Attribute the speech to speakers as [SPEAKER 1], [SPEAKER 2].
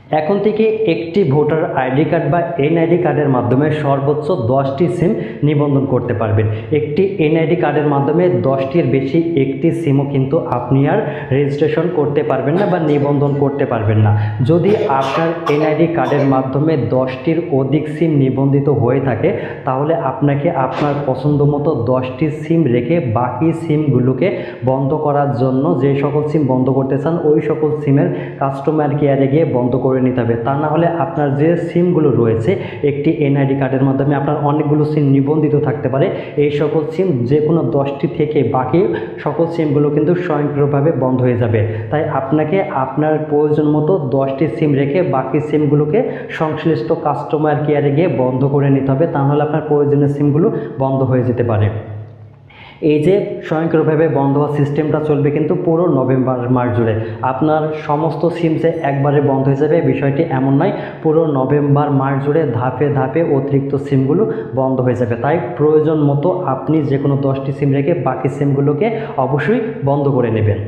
[SPEAKER 1] এখন থেকে একটি ভোটার আইডি কার্ড বা এনআইডি কার্ডের মাধ্যমে সর্বোচ্চ 10টি সিম নিবন্ধন করতে পারবেন। একটি এনআইডি কার্ডের মাধ্যমে 10টির বেশি একটি সিমও কিন্তু আপনি আর রেজিস্ট্রেশন করতে পারবেন না বা নিবন্ধন করতে পারবেন না। যদি আপনার এনআইডি কার্ডের মাধ্যমে 10টির অধিক সিম নিবন্ধিত হয়ে থাকে, তাহলে আপনাকে আপনার পছন্দ মতো 10টি সিম রেখে বাকি সিমগুলোকে বন্ধ করার জন্য যে সকল সিম বন্ধ করতে চান ওই সকল সিমের কাস্টমার কেয়ারে গিয়ে বন্ধ করে নিতে হবে। তা না হলে আপনার যে সিমগুলো রয়েছে, একটি এনআইডি কার্ডের মাধ্যমে আপনার অনেকগুলো সিম নিবন্ধিত থাকতে পারে, এই সকল সিম যে কোনো 10টি থেকে বাকি সকল সিমগুলো কিন্তু স্বয়ংক্রিয়ভাবে বন্ধ হয়ে যাবে। তাই আপনাকে আপনার প্রয়োজন মতো 10টি সিম রেখে বাকি সিমগুলোকে সংশ্লিষ্ট কাস্টমার কেয়ারে গিয়ে বন্ধ করে নিতে হবে, তা নাহলে আপনার প্রয়োজনীয় সিমগুলো বন্ধ হয়ে যেতে পারে। এই যে স্বয়ংক্রিয়ভাবে বন্ধ হওয়ার সিস্টেমটা চলবে কিন্তু পুরো নভেম্বর মাস জুড়ে। আপনার সমস্ত সিম যে একবারে বন্ধ হয়ে যাবে বিষয়টি এমন নয়, পুরো নভেম্বর মাস জুড়ে ধাপে ধাপে অতিরিক্ত সিমগুলো বন্ধ হয়ে যাবে। তাই প্রয়োজন মতো আপনি যে কোনো 10টি সিম রেখে বাকি সিমগুলোকে অবশ্যই বন্ধ করে নেবেন।